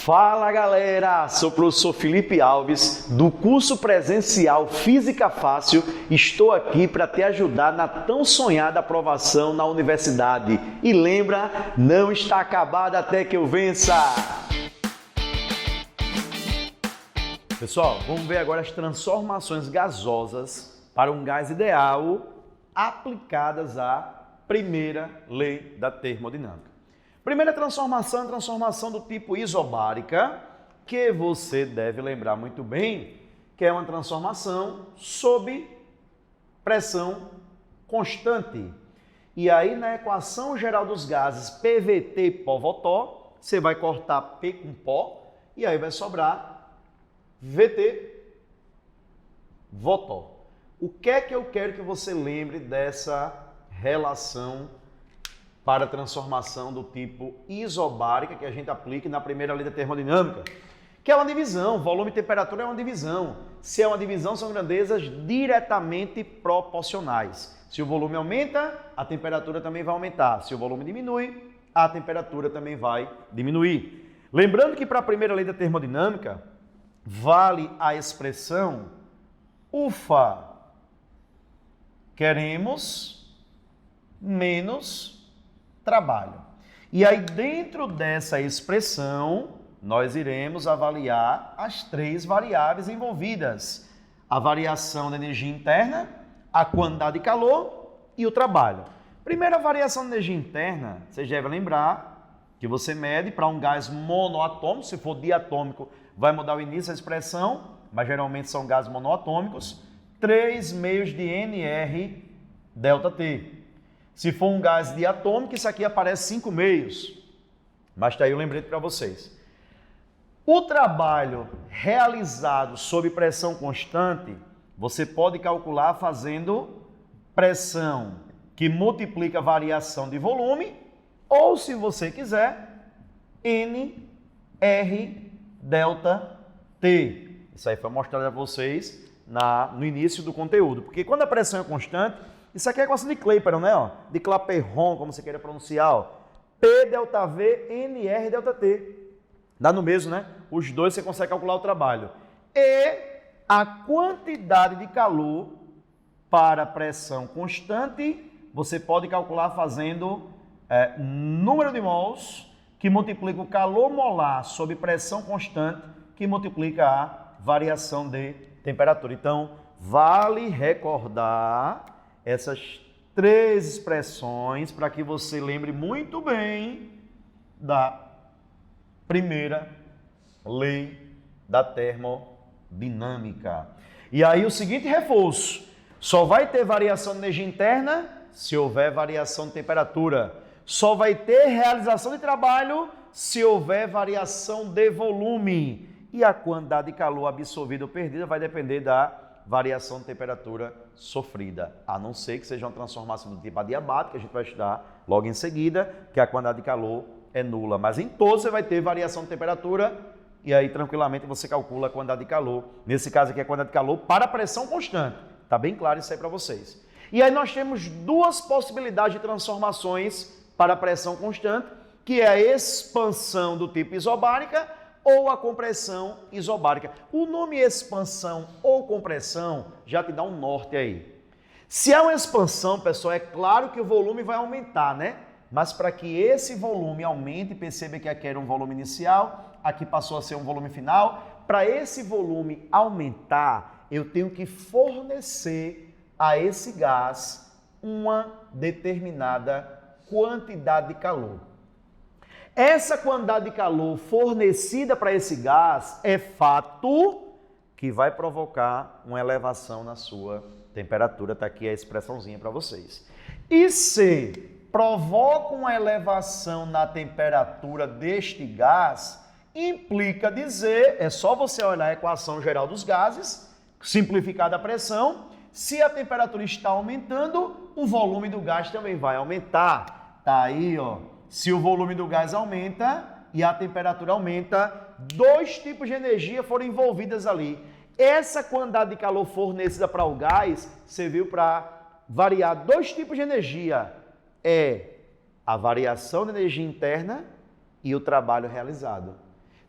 Fala galera, sou o professor Felipe Alves do curso presencial Física Fácil. Estou aqui para te ajudar na tão sonhada aprovação na universidade. E lembra, não está acabada até que eu vença! Pessoal, vamos ver agora as transformações gasosas para um gás ideal aplicadas à primeira lei da termodinâmica. Primeira transformação é a transformação do tipo isobárica, que você deve lembrar muito bem, que é uma transformação sob pressão constante. E aí, na equação geral dos gases PVT pó-Votó, você vai cortar P com pó, e aí vai sobrar VT Votó. O que é que eu quero que você lembre dessa relação para a transformação do tipo isobárica que a gente aplica na primeira lei da termodinâmica, que é uma divisão, volume e temperatura é uma divisão. Se é uma divisão, são grandezas diretamente proporcionais. Se o volume aumenta, a temperatura também vai aumentar. Se o volume diminui, a temperatura também vai diminuir. Lembrando que para a primeira lei da termodinâmica, vale a expressão ufa, queremos menos trabalho. E aí, dentro dessa expressão, nós iremos avaliar as três variáveis envolvidas: a variação da energia interna, a quantidade de calor e o trabalho. Primeira variação da energia interna, você já deve lembrar que você mede para um gás monoatômico. Se for diatômico, vai mudar o início da expressão, mas geralmente são gases monoatômicos, 3 meios de NR ΔT. Se for um gás diatômico, isso aqui aparece 5 meios. Mas está aí o lembrete para vocês. O trabalho realizado sob pressão constante, você pode calcular fazendo pressão que multiplica a variação de volume, ou, se você quiser, NR ΔT. Isso aí foi mostrado a vocês no início do conteúdo. Porque quando a pressão é constante, isso aqui é a equação de Clapeyron, né? De Clapeyron, como você queira pronunciar. Ó. P ΔV, NR ΔT. Dá no mesmo, né? Os dois você consegue calcular o trabalho. E a quantidade de calor para pressão constante, você pode calcular fazendo número de mols, que multiplica o calor molar sob pressão constante, que multiplica a variação de temperatura. Então, vale recordar essas três expressões para que você lembre muito bem da primeira lei da termodinâmica. E aí o seguinte reforço: só vai ter variação de energia interna se houver variação de temperatura. Só vai ter realização de trabalho se houver variação de volume. E a quantidade de calor absorvida ou perdida vai depender da variação de temperatura sofrida, a não ser que seja uma transformação do tipo adiabático, que a gente vai estudar logo em seguida, que a quantidade de calor é nula. Mas em todos você vai ter variação de temperatura e aí tranquilamente você calcula a quantidade de calor. Nesse caso aqui é a quantidade de calor para pressão constante. Tá bem claro isso aí para vocês. E aí nós temos duas possibilidades de transformações para pressão constante, que é a expansão do tipo isobárica ou a compressão isobárica. O nome expansão ou compressão já te dá um norte aí. Se é uma expansão, pessoal, é claro que o volume vai aumentar, né? Mas para que esse volume aumente, perceba que aqui era um volume inicial, aqui passou a ser um volume final. Para esse volume aumentar, eu tenho que fornecer a esse gás uma determinada quantidade de calor. Essa quantidade de calor fornecida para esse gás é fato que vai provocar uma elevação na sua temperatura. Está aqui a expressãozinha para vocês. E se provoca uma elevação na temperatura deste gás, implica dizer, é só você olhar a equação geral dos gases, simplificada a pressão, se a temperatura está aumentando, o volume do gás também vai aumentar. Está aí, ó. Se o volume do gás aumenta e a temperatura aumenta, dois tipos de energia foram envolvidas ali. Essa quantidade de calor fornecida para o gás serviu para variar dois tipos de energia. É a variação da energia interna e o trabalho realizado.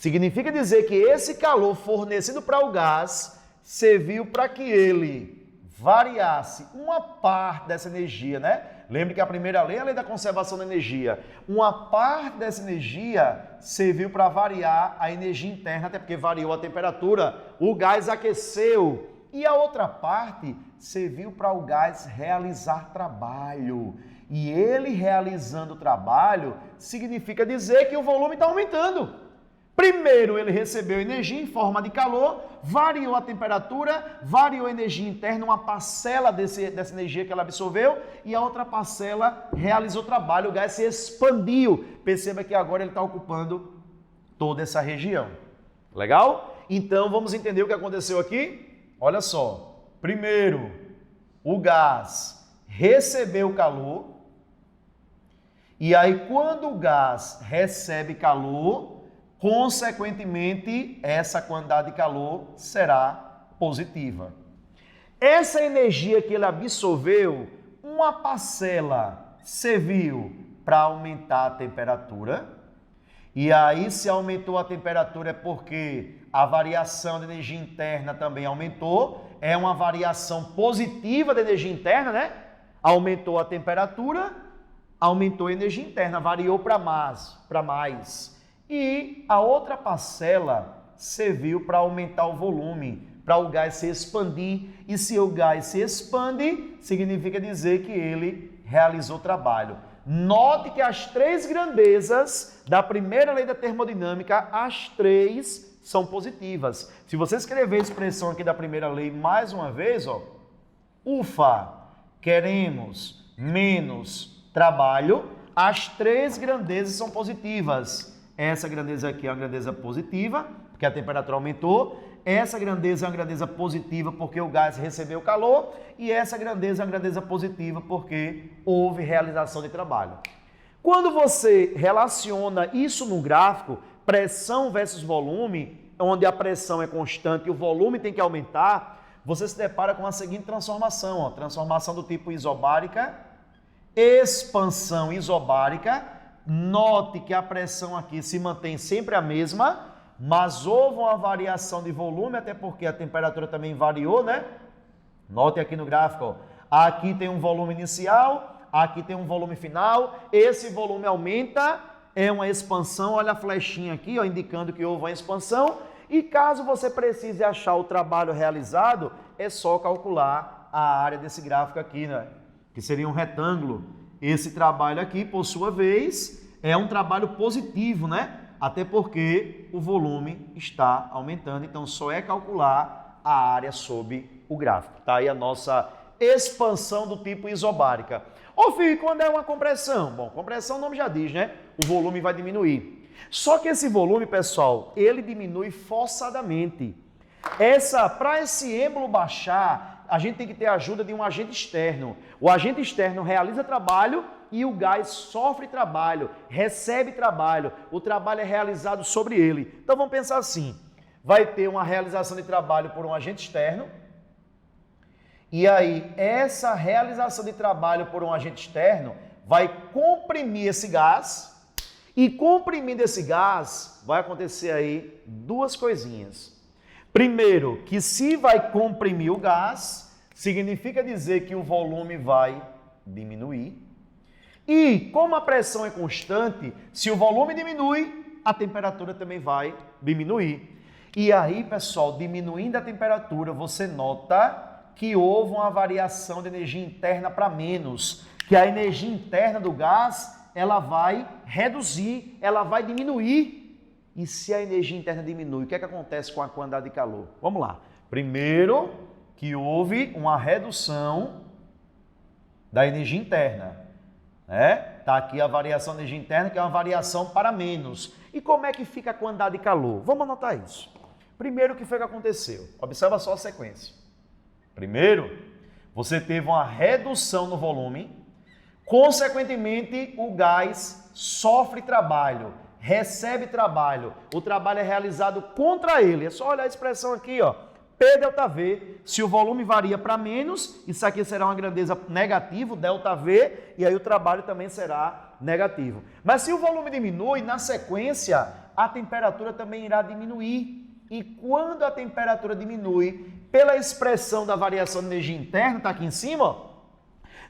Significa dizer que esse calor fornecido para o gás serviu para que ele variasse uma parte dessa energia, né? Lembre que a primeira lei é a lei da conservação da energia. Uma parte dessa energia serviu para variar a energia interna, até porque variou a temperatura, o gás aqueceu. E a outra parte serviu para o gás realizar trabalho. E ele realizando trabalho significa dizer que o volume está aumentando. Primeiro ele recebeu energia em forma de calor, variou a temperatura, variou a energia interna, uma parcela dessa energia que ela absorveu e a outra parcela realizou trabalho, o gás se expandiu. Perceba que agora ele está ocupando toda essa região. Legal? Então vamos entender o que aconteceu aqui? Olha só. Primeiro, o gás recebeu calor e aí quando o gás recebe calor, consequentemente, essa quantidade de calor será positiva. Essa energia que ele absorveu, uma parcela serviu para aumentar a temperatura. E aí, se aumentou a temperatura é porque a variação de energia interna também aumentou. É uma variação positiva da energia interna, né? Aumentou a temperatura, aumentou a energia interna, variou para mais. E a outra parcela serviu para aumentar o volume, para o gás se expandir. E se o gás se expande, significa dizer que ele realizou trabalho. Note que as três grandezas da primeira lei da termodinâmica, as três são positivas. Se você escrever a expressão aqui da primeira lei mais uma vez, ó, ufa, queremos menos trabalho, as três grandezas são positivas. Essa grandeza aqui é uma grandeza positiva, porque a temperatura aumentou. Essa grandeza é uma grandeza positiva porque o gás recebeu calor. E essa grandeza é uma grandeza positiva porque houve realização de trabalho. Quando você relaciona isso no gráfico, pressão versus volume, onde a pressão é constante e o volume tem que aumentar, você se depara com a seguinte transformação. Ó, transformação do tipo isobárica, expansão isobárica. Note que a pressão aqui se mantém sempre a mesma, mas houve uma variação de volume, até porque a temperatura também variou, né? Note aqui no gráfico, ó, aqui tem um volume inicial, aqui tem um volume final, esse volume aumenta, é uma expansão, olha a flechinha aqui, ó, indicando que houve uma expansão, e caso você precise achar o trabalho realizado, é só calcular a área desse gráfico aqui, né? Que seria um retângulo. Esse trabalho aqui, por sua vez, é um trabalho positivo, né? Até porque o volume está aumentando, então só é calcular a área sob o gráfico. Tá aí a nossa expansão do tipo isobárica. Ô filho, quando é uma compressão? Bom, compressão o nome já diz, né? O volume vai diminuir. Só que esse volume, pessoal, ele diminui forçadamente. Para esse êmbolo baixar, a gente tem que ter a ajuda de um agente externo. O agente externo realiza trabalho e o gás sofre trabalho, recebe trabalho. O trabalho é realizado sobre ele. Então vamos pensar assim, vai ter uma realização de trabalho por um agente externo e aí essa realização de trabalho por um agente externo vai comprimir esse gás e comprimindo esse gás vai acontecer aí duas coisinhas. Primeiro, que se vai comprimir o gás, significa dizer que o volume vai diminuir. E como a pressão é constante, se o volume diminui, a temperatura também vai diminuir. E aí, pessoal, diminuindo a temperatura, você nota que houve uma variação de energia interna para menos, que a energia interna do gás, ela vai reduzir, ela vai diminuir. E se a energia interna diminui, o que é que acontece com a quantidade de calor? Vamos lá. Primeiro, que houve uma redução da energia interna. Está aqui a variação da energia interna, que é uma variação para menos. E como é que fica a quantidade de calor? Vamos anotar isso. Primeiro, o que foi que aconteceu? Observa só a sequência. Primeiro, você teve uma redução no volume, consequentemente, o gás sofre trabalho, recebe trabalho, o trabalho é realizado contra ele. É só olhar a expressão aqui, ó. P delta V. Se o volume varia para menos, isso aqui será uma grandeza negativo, delta V, e aí o trabalho também será negativo. Mas se o volume diminui, na sequência, a temperatura também irá diminuir. E quando a temperatura diminui, pela expressão da variação de energia interna, está aqui em cima, ó,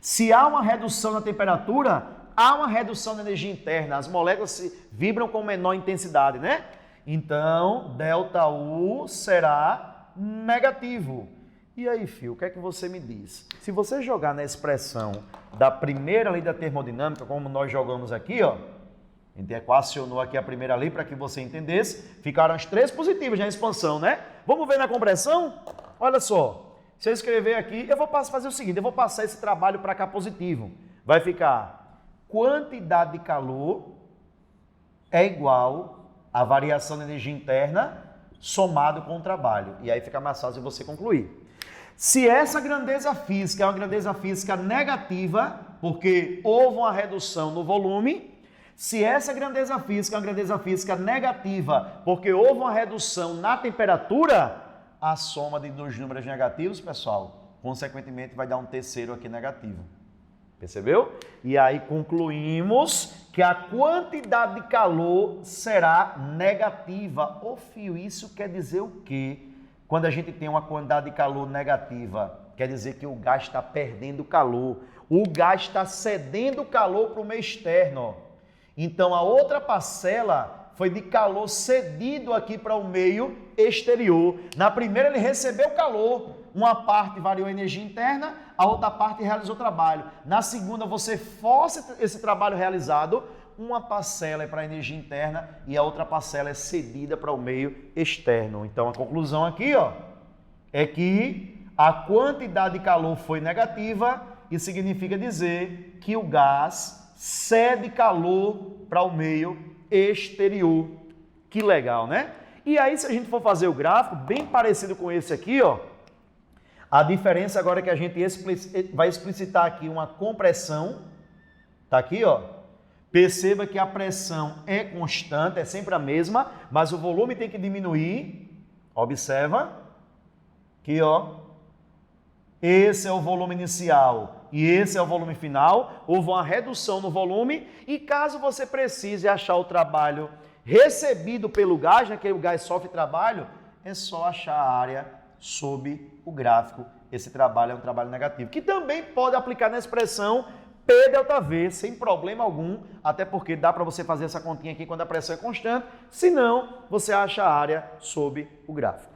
se há uma redução na temperatura, há uma redução da energia interna. As moléculas se vibram com menor intensidade, né? Então, ΔU será negativo. E aí, Fio, o que é que você me diz? Se você jogar na expressão da primeira lei da termodinâmica, como nós jogamos aqui, ó, a gente equacionou aqui a primeira lei para que você entendesse, ficaram as 3 positivas na expansão, né? Vamos ver na compressão? Olha só, se eu escrever aqui, eu vou fazer o seguinte, eu vou passar esse trabalho para cá positivo. Vai ficar quantidade de calor é igual a variação de energia interna somado com o trabalho. E aí fica mais fácil você concluir. Se essa grandeza física é uma grandeza física negativa, porque houve uma redução no volume, se essa grandeza física é uma grandeza física negativa, porque houve uma redução na temperatura, a soma de 2 números negativos, pessoal, consequentemente vai dar um terceiro aqui negativo. Percebeu? E aí concluímos que a quantidade de calor será negativa. Ô Fio, isso quer dizer o quê? Quando a gente tem uma quantidade de calor negativa, quer dizer que o gás está perdendo calor. O gás está cedendo calor para o meio externo. Então, a outra parcela foi de calor cedido aqui para o meio exterior. Na primeira, ele recebeu calor. Uma parte variou a energia interna, a outra parte realizou trabalho. Na segunda, você força esse trabalho realizado, uma parcela é para a energia interna e a outra parcela é cedida para o meio externo. Então, a conclusão aqui, ó, é que a quantidade de calor foi negativa e significa dizer que o gás cede calor para o meio exterior. Que legal, né? E aí, se a gente for fazer o gráfico, bem parecido com esse aqui, ó, a diferença agora é que a gente vai explicitar aqui uma compressão, tá aqui, ó. Perceba que a pressão é constante, é sempre a mesma, mas o volume tem que diminuir. Observa aqui, ó. Esse é o volume inicial e esse é o volume final. Houve uma redução no volume e caso você precise achar o trabalho recebido pelo gás, né, que o gás sofre trabalho, é só achar a área sob o gráfico. Esse trabalho é um trabalho negativo, que também pode aplicar na expressão P delta V, sem problema algum, até porque dá para você fazer essa continha aqui quando a pressão é constante, senão você acha a área sob o gráfico.